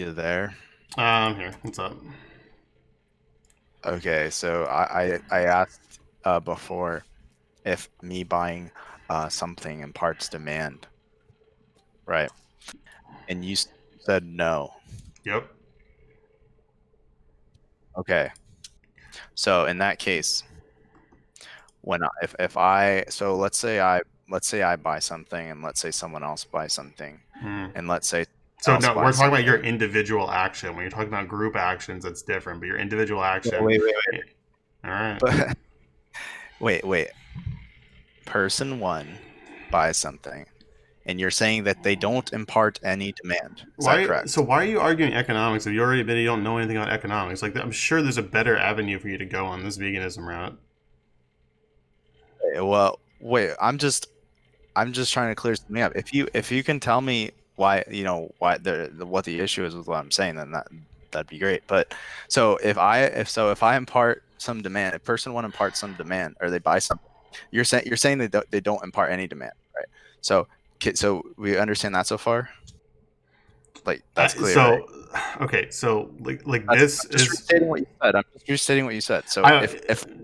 You there? Here. What's up? Okay, so I asked before if me buying something imparts demand, right? And said no. Yep. Okay, so in that case, if I so let's say I buy something and let's say someone else buys something Mm. and let's say So someone else no, we're buys talking about your something. individual action. When you're talking about group actions, that's different. But your individual action, Wait, wait, eh, all right. wait, wait. Person one buys something, and you're saying that they don't impart any demand. Is that Why? So correct? why are you arguing economics if you already admitted you don't know anything about economics? Like I'm sure there's a better avenue for you to go on this veganism route. Well, wait, I'm just trying to clear something up. If you can tell me why, why what the issue is with what I'm saying, then that'd be great. But so if I impart some demand, if person one imparts some demand or they buy something, you're saying they don't impart any demand, right? So so we understand that so far? Like that's clear, right? So, okay. So like That's this I'm just is restating what you said. I'm just restating what you said. So I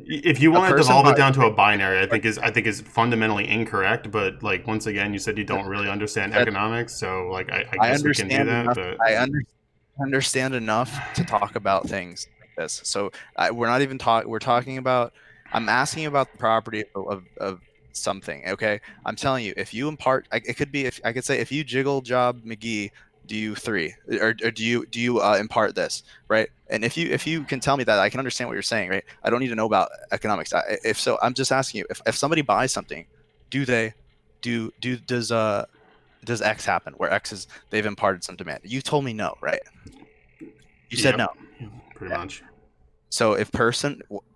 if you a want to person devolve it buys, down to a wait, binary, wait, I think is fundamentally incorrect. But like once again, you said you don't really understand wait, economics, so like I I guess we can do understand that. enough. But Understand enough to talk about things like this. So we're not even talking. We're talking about. I'm asking about the property of something. Okay, I'm telling you, if you impart, it could be if I could say if you jiggle job McGee, do you three or do you impart this, right? And if you can tell me that, I can understand what you're saying, right? I don't need to know about economics. If so, I'm just asking you if somebody buys something, do they do does X happen where X is they've imparted some demand? You told me no, right? You said yep, no. pretty Yeah. much. So if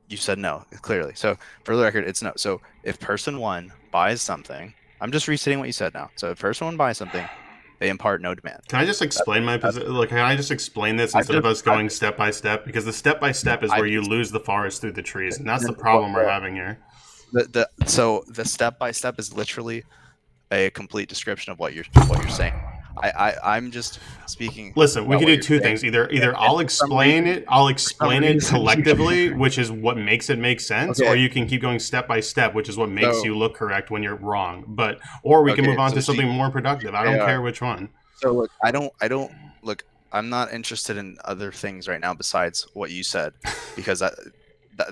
you said no clearly. So for the record, it's no. So if person one buys something, I'm just restating what you said now. So if person one buys something, they impart no demand. Can I just That's, explain my that's position? Like, can I just explain this instead of us I've going just step by step? Because the step by step is I've where you just lose the forest through the trees, and that's the and what problem we're having here. so the step by step is literally a complete description of what you're saying. I'm just speaking Listen, we about can what do you're two saying, things. Either and I'll for some explain it reason, collectively, which is what makes it make sense, or okay. you can keep going step by step, which is what makes So you look correct when you're wrong. But or we can okay, move on so to something more productive. I don't GAR. care which one. So look, I don't look. I'm not interested in other things right now besides what you said, because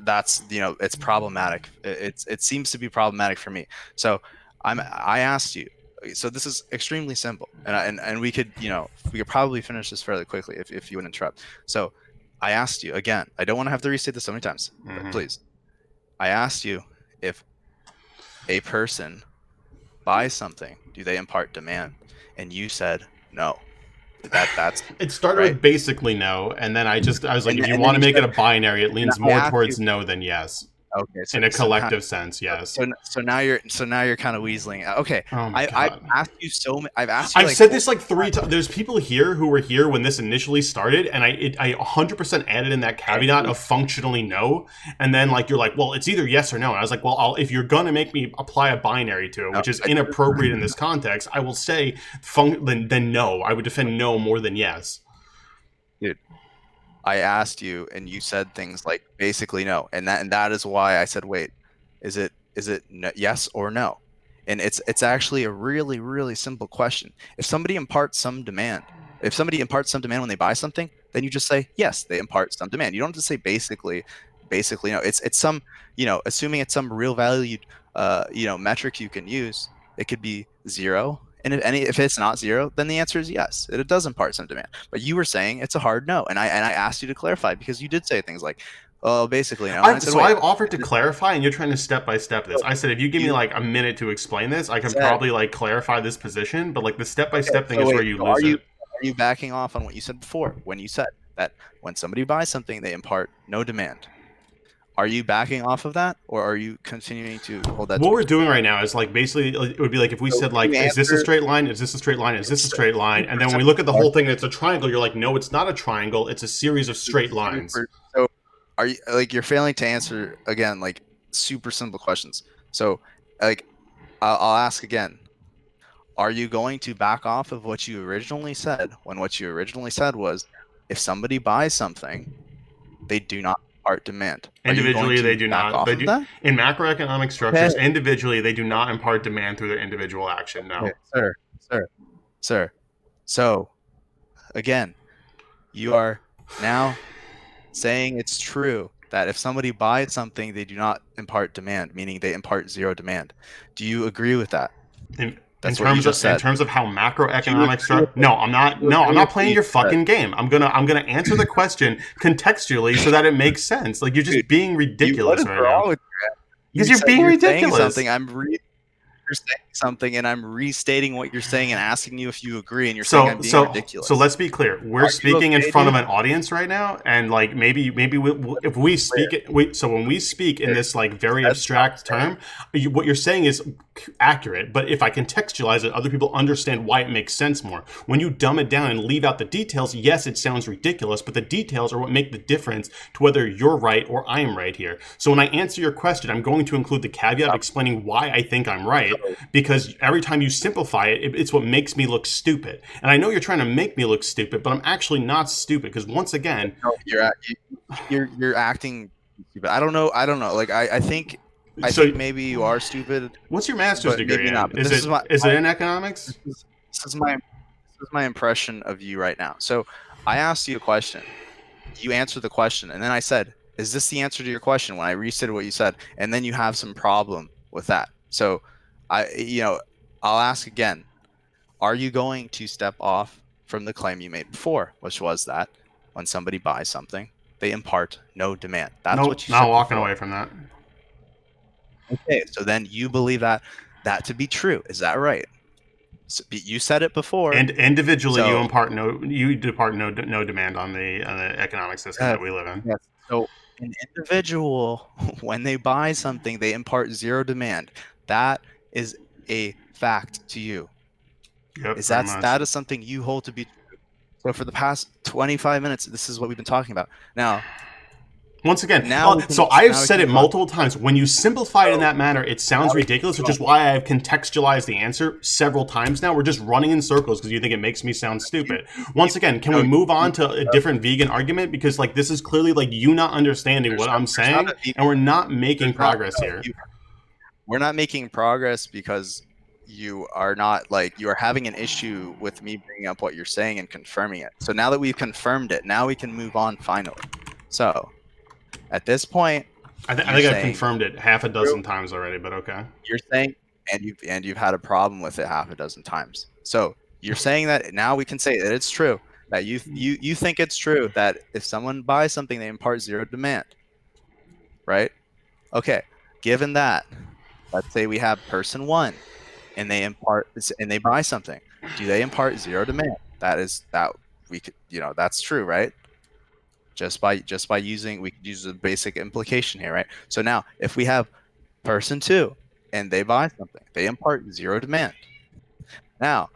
that's it's problematic. It seems to be problematic for me. So I asked you. So this is extremely simple, and we could we could probably finish this fairly quickly if you wouldn't interrupt. So I asked you again. I don't want to have to restate this so many times, but Hmm. please. I asked you if a person buys something, do they impart demand? And you said no. That's It started right. with basically no, and then I was like, if you And then want to you make it said, a binary, it and leans I more asked you. towards no than yes. Okay, In a collective sense, yes. so now you're kind of weaseling. Okay, Oh my I've god. asked you I've asked you I've like said four this like three times. times. There's people here who were here when this initially started, and I 100% added in that caveat And of functionally no, and then like you're like, well, it's either yes or no. And I was like, well, if you're gonna make me apply a binary to it, no, which is I didn't. inappropriate in this context, I will say then no. I would defend no more than yes. Dude, I asked you, and you said things like basically no, and that is why I said, wait, is it no, yes or no? And it's actually a really simple question. If somebody imparts some demand when they buy something, then you just say yes, they impart some demand. You don't have to say basically no. It's some assuming it's some real valued metric you can use. It could be zero, and if it's not zero, then the answer is yes. It does impart some demand. But you were saying it's a hard no, and I asked you to clarify because you did say things like, "Oh, basically no," and I said, "Wait." I've offered to clarify, and you're trying to step by step this. I said if you give me You like a minute to explain this, I can said, probably like clarify this position. But like the step by okay, step thing so is where wait, you so lose it. are you backing off on what you said before when you said that when somebody buys something, they impart no demand? Are you backing off of that, or are you continuing to hold that to What be we're true? doing right now is like basically it would be like if we So said can you like, is this a answer? straight line? Is this a straight line? Is this a It's straight line? And super then when we simple look at the whole thing, and it's a triangle. You're like, no, it's not a triangle. It's a series of straight It's lines. super. So are you like you're failing to answer again like super simple questions? So like I'll ask again. Are you going to back off of what you originally said when what you originally said was if somebody buys something, they do not impart demand? Are you going Individually, they to do back not. off They of do that? in macroeconomic structures. Okay. Individually, they do not impart demand through their individual action. Okay, No. sir. So again, you are now saying it's true that if somebody buys something, they do not impart demand, meaning they impart zero demand. Do you agree with that? In That's what you terms just of said. how Do you macroeconomic agree with structure. it? No, I'm Do not. you No, I'm agree not with what playing you your just said? fucking game. I'm gonna answer the question contextually so that it makes sense. Like you're Dude, just being what ridiculous is right now wrong with you? because You you're said being you're saying something. ridiculous. You're saying something, and I'm restating what you're saying and asking you if you agree, and you're saying I'm So being so ridiculous. let's be clear. We're Are you speaking in okay, front of dude? an audience right now, and like maybe if we speak it, so when we speak in this like very That's what I'm abstract term, what you're saying is accurate. But if I contextualize it, other people understand why it makes sense more. When you dumb it down and leave out the details, yes, it sounds ridiculous, but the details are what make the difference to whether you're right or I am right here. So when I answer your question, I'm going to include the caveat of explaining why I think I'm right, because every time you simplify it, it's what makes me look stupid. And I know you're trying to make me look stupid, but I'm actually not stupid because once again, No, you're acting stupid. I don't know. Like I so think maybe you are stupid, what's your master's but degree maybe not. in? But this is my, Is it my in economics? this is my impression of you right now. So I asked you a question. You answered the question, and then I said, "Is this the answer to your question?" When I restated what you said, and then you have some problem with that. So I'll ask again. Are you going to step off from the claim you made before, which was that when somebody buys something, they impart no demand? That's Nope, what you not said walking before. away from that. Okay, so then you believe that to be true. Is that right? So, you said it before. And individually, So you depart no demand on the economic system yes, that we live in. yes. So an individual, when they buy something, they impart zero demand. That is a fact to you. Yep, Is pretty much. that is something you hold to be true. So for the past 25 minutes, this is what we've been talking about. Once again, Now we so can I've now we can said it move on. multiple times. When you simplify it in So that manner, it now sounds we can ridiculous, move which on. is why I've contextualized the answer several times now. We're just running in circles because you think it makes me sound stupid. Once again, can we No, move on to a different vegan argument? Because like this is clearly like you not understanding what I'm there's not saying, a and we're not making there's not progress no, here. we're not making progress because you are not like you are having an issue with me bringing up what you're saying and confirming it. So now that we've confirmed it, now we can move on finally. So at this point, I you're think I've saying confirmed it half a true. dozen times already, but okay. You're saying and you've had a problem with it half a dozen times. So you're saying that now we can say that it's true that you think it's true that if someone buys something they impart zero demand, right? Okay. Given that, let's say we have person one and they buy something. Do they impart zero demand? That we could that's true, right? Just by using we could use a basic implication here, right? So now if we have person two and they buy something, they impart zero demand. Now,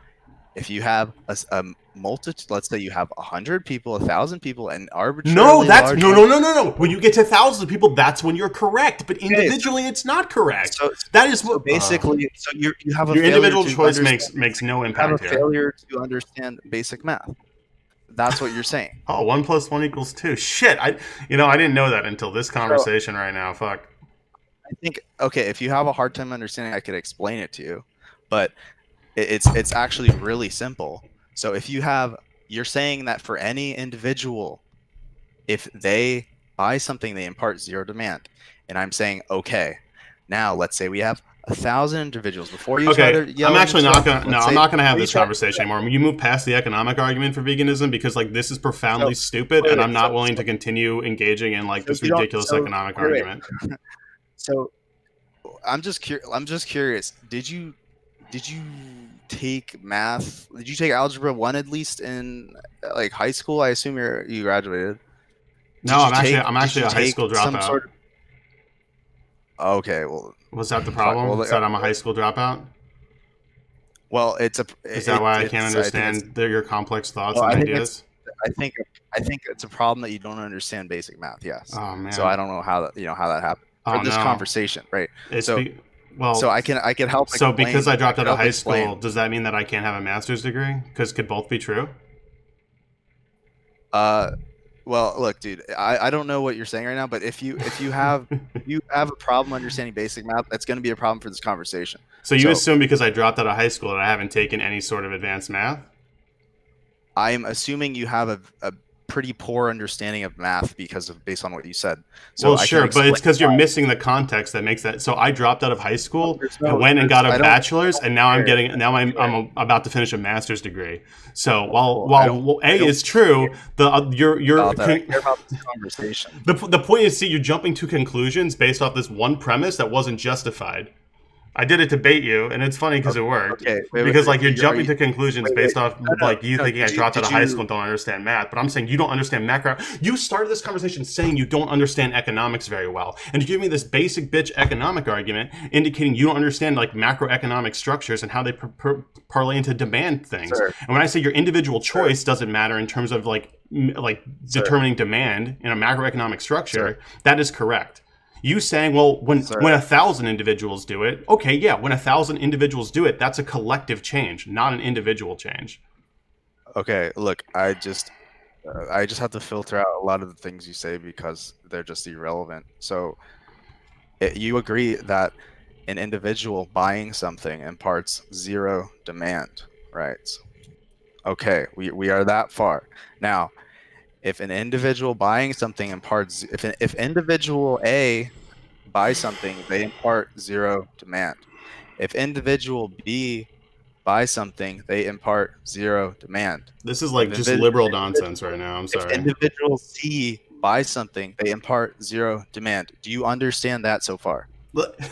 if you have a multitude, let's say you have 100 people, 1,000 people, an No, arbitrarily that's large no, number. no, no, no, no. When you get to thousands of people, that's when you're correct. But Okay, individually, it's not correct. so That is so what basically, so you have a your failure individual to choice understand. makes no You have a impact here. failure to understand basic math. That's what you're saying. Oh, 1 + 1 = 2. Shit, I didn't know that until this So conversation right now. Fuck. I think okay, if you have a hard time understanding, I could explain it to you, but it's actually really simple. So if you're saying that for any individual, if they buy something, they impart zero demand, and I'm saying okay. Now let's say we have 1,000 individuals. Before you try Okay, to I'm yell and actually not interrupt me, gonna. No, let's I'm say not gonna have before you this try. conversation anymore. You move past the economic argument for veganism because like this is So profoundly stupid, and wait, I'm not willing to continue engaging in like so this you don't. ridiculous So economic wait. argument. So I'm just curious. Did you take math? Did you take algebra one at least in like high school? I assume you graduated. No, I'm Did actually you a high take school some dropout. sort of okay, well Was that the fine. problem? Is that I'm a high school dropout? Well, Is that why I can't it's I think it's understand your complex thoughts well and I think it's ideas? I think I think it's a problem that you don't understand basic math. Yes. Oh So I man. don't know how that how that happened for Oh this no. conversation, right? It's So be Well, So I can help so because explain. I I dropped can out of help high school, explain. does that mean that I can't have a master's degree? Because could both be true? Uh, well, look, dude, I don't know what you're saying right now, but if you have a problem understanding basic math, that's going to be a problem for this conversation. So you So assume because I dropped out of high school that I haven't taken any sort of advanced math? I'm assuming you have a pretty poor understanding of math based on what you said. So Well, I can sure, but it's explain because you're why. missing the context that makes that. So I dropped out of high No, school and went and there's, got a bachelor's, and now care. I'm about to finish a master's degree. So Cool. while A I don't is true, the about that. I care about this conversation. the point is, see, you're jumping to conclusions based off this one premise that wasn't justified. I did it to bait you, and it's funny because it worked. Okay, wait, Because like wait. you're jumping to conclusions Wait, based wait. off No, like you no. thinking I dropped out of high school and don't understand math. But I'm saying you don't understand macro. You started this conversation saying you don't understand economics very well, and you give me this basic bitch economic argument indicating you don't understand like macroeconomic structures and how they parlay into demand things. Sir, And when I say your individual choice doesn't matter in terms of like sir, determining demand in a macroeconomic structure, sir, that is correct. You saying, well, when sir. 1,000 individuals do it, okay, yeah, when 1,000 individuals do it, that's a collective change, not an individual change. Okay, look, I just have to filter out a lot of the things you say because they're just irrelevant. So you agree that an individual buying something imparts zero demand, right? Okay, we are that far. Now, if an individual buying something imparts, if individual A buys something, they impart zero demand. If individual B buys something, they impart zero demand. This is like If, just invi- liberal nonsense right now. I'm if sorry. individual C buys something, they impart zero demand. Do you understand that so far?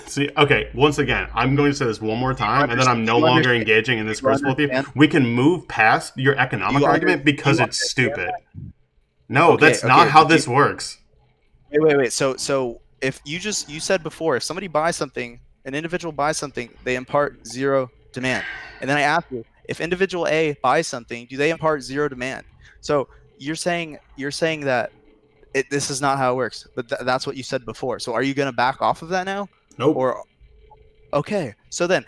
See, okay, once again, I'm going to say this one more time, and then I'm no Do you longer understand? engaging in Do this you crucible with you. understand? We can move past your Do economic you under, argument do because you it's understand stupid. that? No, Okay, that's not okay, how but this works. wait. So if you said before, if somebody buys something, an individual buys something, they impart zero demand. And then I asked you, if individual A buys something, do they impart zero demand? So you're saying that this is not how it works, but that's what you said before. So are you going to back off of that now? Nope. Or okay, so then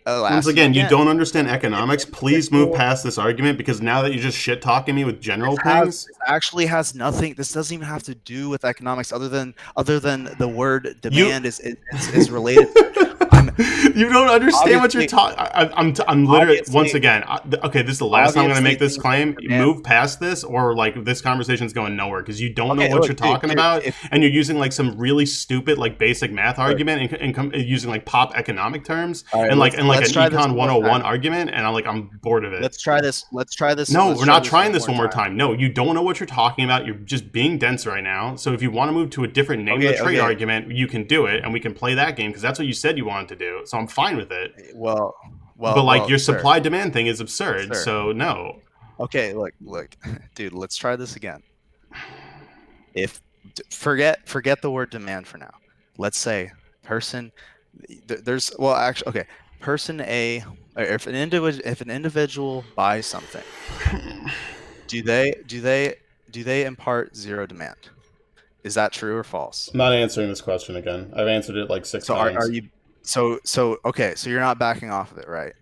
I'll Once ask you again, you again. don't understand If economics. Please move individual past this argument because now that you're just shit talking me with general things, this actually has nothing. This doesn't even have to do with economics, other than the word you demand is related to it. I'm you don't understand what you're obviously talking. I'm literally once obviously again. Okay, this is the last time I'm going to obviously make this things like claim. demand. Move past this, or like this conversation's going nowhere because you don't know Okay, what look, you're talking dude, about, if and you're using like some really stupid like basic math all right, argument and using like pop economic terms all right, and let's like let's an try this econ one more 101 time. argument, and I'm bored of it. Let's try this. Let's try this. No, Let's we're try not this trying one this more one more time. time. No, you don't know what you're talking about. You're just being dense right now. So if you want to move to a different name of the Okay, trade okay. argument, you can do it, and we can play that game because that's what you said you wanted to do. So I'm fine with it. Well, But like your sir, supply demand thing is absurd. sir. So no. Okay, look, dude. Let's try this again. If forget the word demand for now. Let's say person there's well actually okay person A or if an individual buys something, do they impart zero demand? Is that true or false? I'm not answering this question again. I've answered it like six So are times. you so okay, so you're not backing off of it, right?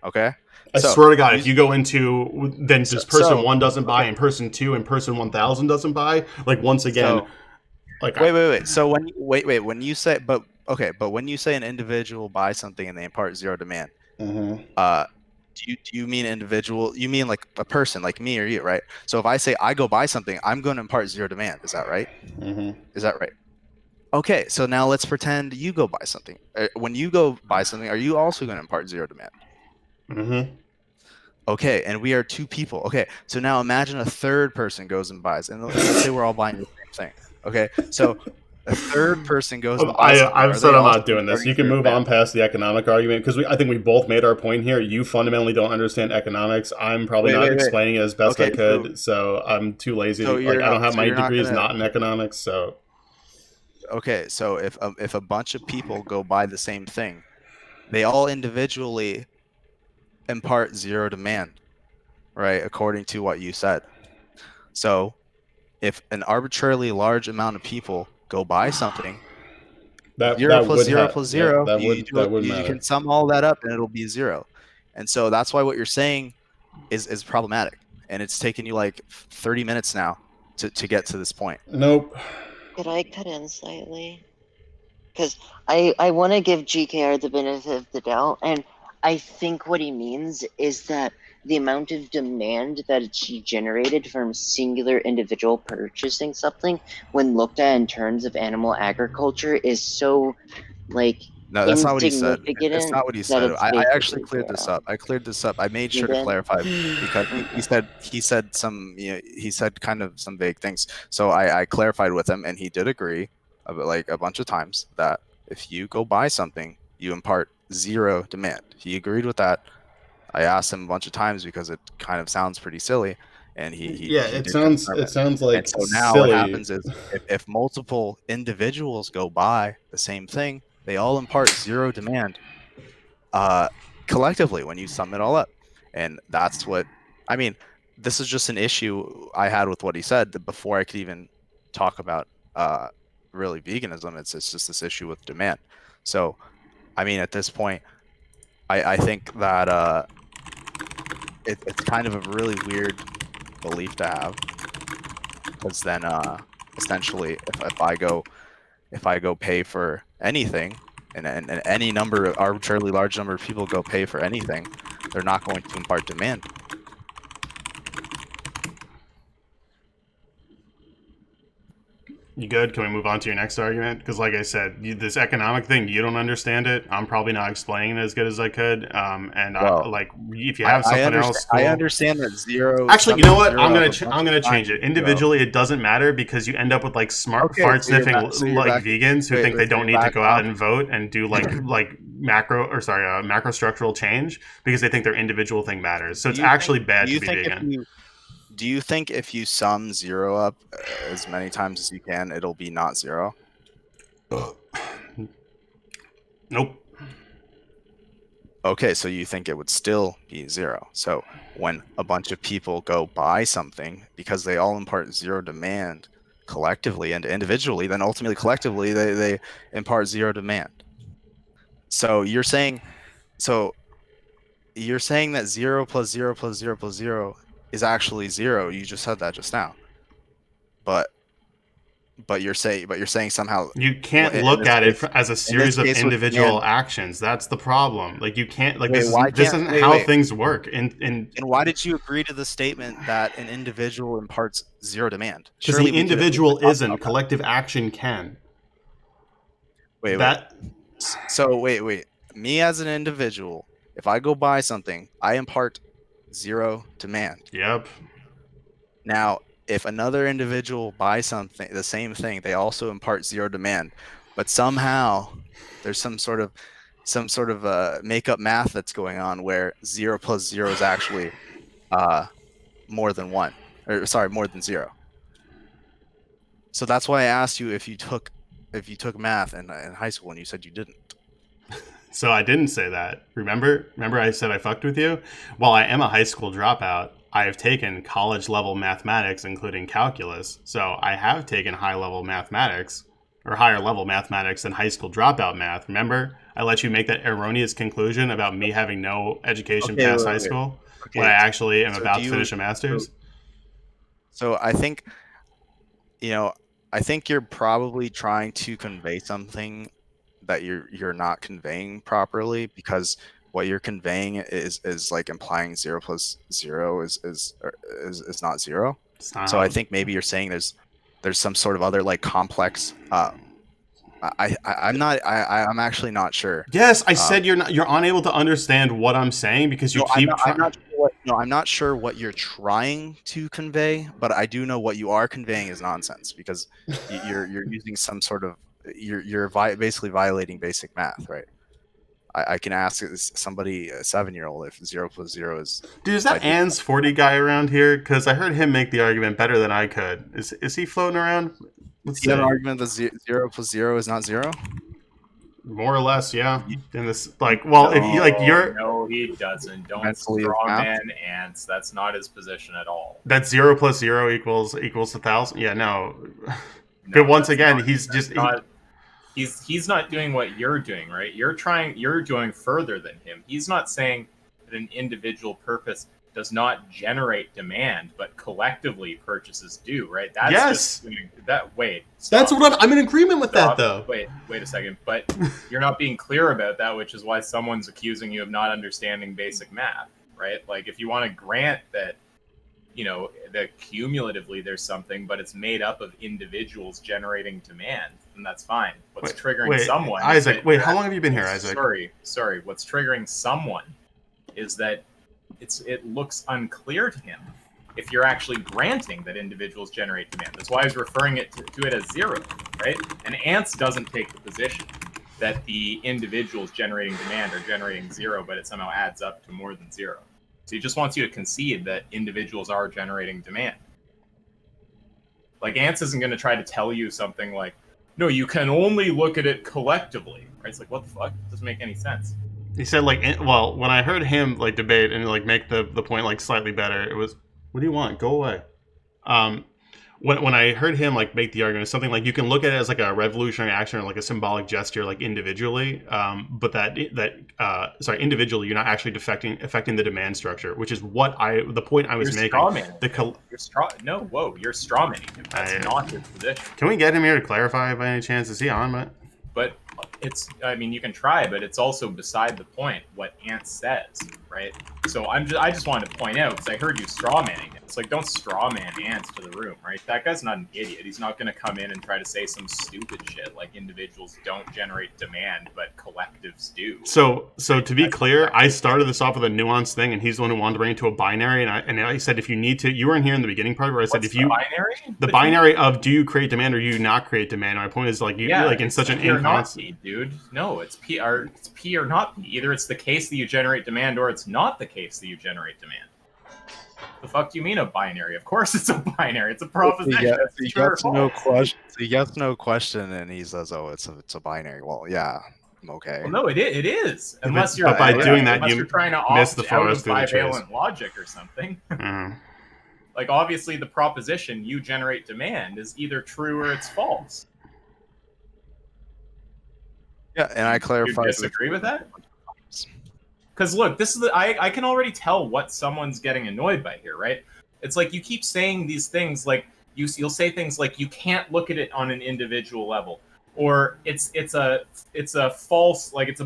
Okay. I So swear to God, if you you go into then so, just person so one doesn't buy okay. and person two and person 1,000 doesn't buy, like once again, So like wait. So when you say but when you say an individual buys something and they impart zero demand, mhm. uh, do you mean individual? You mean like a person like me or you, right? So if I say I go buy something, I'm going to impart zero demand. Is that right? Mhm. Is that right? Okay, so now let's pretend you go buy something. When you go buy something, are you also going to impart zero demand? Mhm. Okay, and we are two people. Okay, so now imagine a third person goes and buys, and let's say we're all buying the same thing. Okay, so a third person goes and buys something. I've Are said they I'm also not doing this. imparting You can zero move demand? on past the economic argument because I think we both made our point here. You fundamentally don't understand economics. I'm probably not Wait. explaining it as best I Okay, so could, so I'm too lazy so to like. you're I not don't have so my you're not degrees gonna not in economics, so okay. So if a bunch of people go buy the same thing, they all individually impart zero demand, right? According to what you said. So if an arbitrarily large amount of people go buy something, Zero plus would zero have, plus yeah, zero. that You would you matter. can sum all that up and it'll be 0. And so that's why what you're saying is problematic. And it's taken you like 30 minutes now to get to this point. Nope. Could I cut in slightly? Because I want to give GKR the benefit of the doubt, and I think what he means is that the amount of demand that it's generated from a singular individual purchasing something, when looked at in terms of animal agriculture, is so, like, No, that's not what he said. insignificant It's not what he that said. it's I actually basically cleared this zero. up. I cleared this up. I made You sure to did? clarify because he said some, you know, he said kind of some vague things. So I clarified with him, and he did agree, like a bunch of times, that if you go buy something, you impart 0 demand. He agreed with that. I asked him a bunch of times because it kind of sounds pretty silly, and he Yeah, he it did sounds confirm like And so now what silly. happens is if multiple individuals go buy the same thing, they all impart 0 demand collectively when you sum it all up. And that's what I mean. This is just an issue I had with what he said before I could even talk about really veganism. It's just this issue with demand. So I mean, at this point, I think that it's kind of a really weird belief to have, because then essentially if I go pay for anything, and any number, arbitrarily large number of people go pay for anything, they're not going to impart demand. You good? Can we move on to your next argument? Because, like I said, this economic thing, you don't understand it. I'm probably not explaining it as good as I could. Well, If you have something else, cool. I understand that 0. Actually, you know what? zero I'm up a gonna bunch of change it. times Individually, it doesn't matter because you end up with like smart Okay, fart so you're sniffing back- so you're like back- vegans who wait, think wait, they so don't you're need to back go out off. and vote and do macro structural change because they think their individual thing matters. So it's actually bad to be vegan. Do you think if you sum 0 up as many times as you can, it'll be not 0? Nope. Okay, so you think it would still be 0. So when a bunch of people go buy something, because they all impart 0 demand collectively and individually, then ultimately collectively they impart 0 demand. So you're saying that 0 plus 0 plus 0 plus 0 is actually 0. You just said that just now. But you're saying somehow You can't in look this at it case- as a series of case with individual demand- actions. That's the problem. Like you can't like Wait, this why isn't can't- wait, how wait. things work. And And why did you agree to the statement that an individual imparts 0 demand? because Surely the we could- individual we could talk isn't, about that. collective action can. Wait. So wait. Me as an individual, if I go buy something, I impart 0 demand. Yep. Now, if another individual buys something, the same thing, they also impart 0 demand, but somehow there's some sort of make-up math that's going on where 0 plus 0 is actually more than 1, or sorry, more than 0. So that's why I asked you if you took math in high school, and you said you didn't. So I didn't say that. Remember I said I fucked with you? While I am a high school dropout, I have taken college level mathematics, including calculus. So I have taken high level mathematics, or higher level mathematics than high school dropout math. Remember? I let you make that erroneous conclusion about me having no education past high school when I actually am about to finish a master's. So I think, I think you're probably trying to convey something that you're not conveying properly, because what you're conveying is like implying 0 plus 0 is not 0. It's not So how- I think maybe you're saying there's some sort of other like complex. I'm actually not sure. Yes, I said you're unable to understand what I'm saying because you keep trying. I'm not sure what you're trying to convey, but I do know what you are conveying is nonsense, because you're using some sort of basically violating basic math, right? I can ask somebody, a 7-year-old, if 0 plus 0 is. Dude, is that Ann's 40 guy around here? Because I heard him make the argument better than I could. Is he floating around? Do you have an argument that 0 plus 0 is not 0? More or less, yeah. In this, like, well, if you like, you're no, he doesn't. Don't Mentally strawman ants. That's not his position at all. that 0 plus 0 equals 1,000. Yeah, no. No, But once that's again, not- he's that's just not- He's not doing what you're doing, right? You're going further than him. He's not saying that an individual purpose does not generate demand, but collectively purchases do, right? That's Yes. just that. Wait, That's stop. what I'm in agreement with Stop. that, though. Wait a second. But you're not being clear about that, which is why someone's accusing you of not understanding basic math, right? Like, if you want to grant that, that cumulatively there's something, but it's made up of individuals generating demand, then that's fine. What's triggering someone? Isaac, wait, how long have you been here, Isaac? Sorry. What's triggering someone is that it looks unclear to him if you're actually granting that individuals generate demand. That's why I was referring to it as zero, right? And Ants doesn't take the position that the individuals generating demand are generating zero, but it somehow adds up to more than zero. So he just wants you to concede that individuals are generating demand. Like, Ants isn't going to try to tell you something like, no, you can only look at it collectively, right? It's like, what the fuck? It doesn't make any sense. He said, like, well, when I heard him, like, debate and, like, make the point, like, slightly better, it was, what do you want? Go away. When I heard him, like, make the argument, something like, you can look at it as, like, a revolutionary action or, like, a symbolic gesture, like, individually, but individually, you're not actually affecting the demand structure, which is the point I was making. You're strawmanning him. That's not his position. Can we get him here to clarify by any chance? Is he on, but... But you can try, but it's also beside the point what Ant says, right? So I just wanted to point out, because I heard you strawmanning him. It's like, don't strawman Ant to the room, right? That guy's not an idiot. He's not going to come in and try to say some stupid shit like individuals don't generate demand, but collectives do. So to be clear, I started this off with a nuanced thing, and he's the one who wanted to bring it to a binary, and I said, if you need to, you weren't here in the beginning part where I said, binary? Binary of do you create demand or do you not create demand? And my point is, like, like in such an inconstant, dude. No, it's P or not P. Either it's the case that you generate demand, or it's not the case that you generate demand. The fuck do you mean a binary? Of course it's a binary. It's a proposition. He gets no question. He gets no question, and he says, "Oh, it's a binary." Well, yeah, okay. Well, no, it is. Unless you're doing that, you're trying to miss the out of forest through the trees. bivalent logic or something. Mm-hmm. Like, obviously, the proposition you generate demand is either true or it's false. Yeah, and I clarified. You disagree with that? Because look, this is I can already tell what someone's getting annoyed by here, right? It's like, you keep saying these things, like you'll say things like, you can't look at it on an individual level, or it's a false, like, it's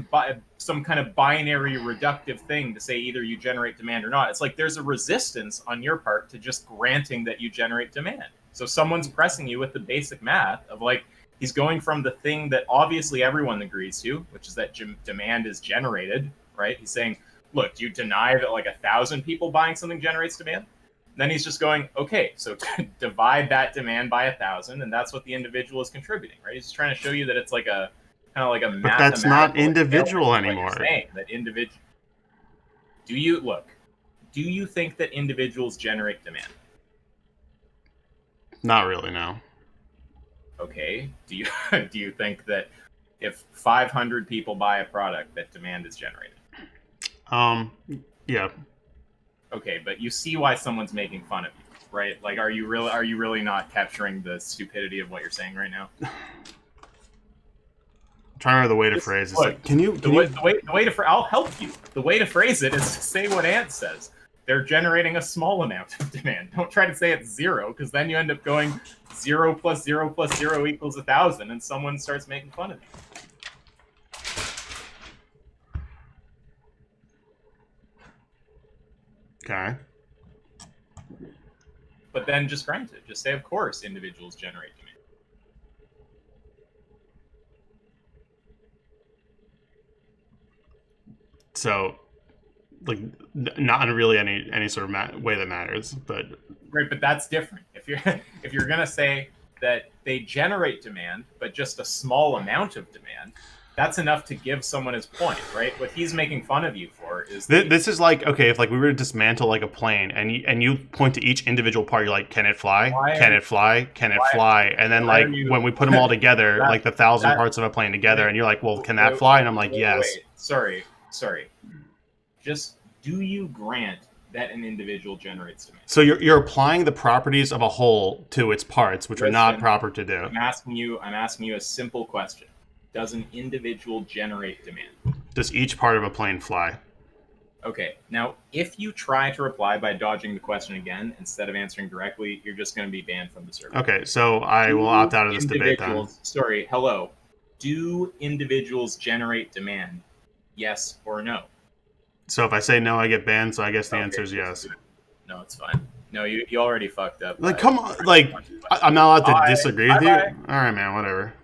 some kind of binary reductive thing to say either you generate demand or not. It's like there's a resistance on your part to just granting that you generate demand. So someone's pressing you with the basic math of, like, he's going from the thing that obviously everyone agrees to, which is that demand is generated, right? He's saying, look, do you deny that, like, 1,000 people buying something generates demand? Then he's just going, okay, so divide that demand by 1,000, and that's what the individual is contributing, right? He's just trying to show you that it's like a kind of like a mathematical. But that's not individual anymore. Saying that individual. Do you think that individuals generate demand? Not really, no. Okay. Do you think that if 500 people buy a product, that demand is generated? Yeah. Okay, but you see why someone's making fun of you, right? Like, are you really not capturing the stupidity of what you're saying right now? I'm trying to remember the way to phrase it. Like, I'll help you. The way to phrase it is to say what Ant says. They're generating a small amount of demand. Don't try to say it's zero, because then you end up going 0 plus 0 plus 0 equals 1,000, and someone starts making fun of you. Okay. But then just grant it. Just say, of course, individuals generate demand. So, like, not really any sort of way that matters, but right. But that's different. If you're gonna say that they generate demand, but just a small amount of demand, that's enough to give someone his point, right? What he's making fun of you for is this is like, okay, if, like, we were to dismantle, like, a plane, and you point to each individual part, you're like, can it fly? Can it fly? Can it fly? And then, like, when we put them all together, like the 1,000 parts of a plane together, and you're like, well, can that fly? And I'm like, yes. Sorry. Just, do you grant that an individual generates demand? So you're applying the properties of a whole to its parts, which are not proper to do. I'm asking you a simple question. does an individual generate demand? Does each part of a plane fly? Okay, now if you try to reply by dodging the question again instead of answering directly, you're just going to be banned from the server. Okay, so I will opt out of this debate then. Sorry, hello. Do individuals generate demand? Yes or no? So if I say no, I get banned. So I guess the Okay, answer is yes. No, it's fine. No, you already fucked up. Like, come on, like I'm not allowed to disagree with you. All right, man, whatever.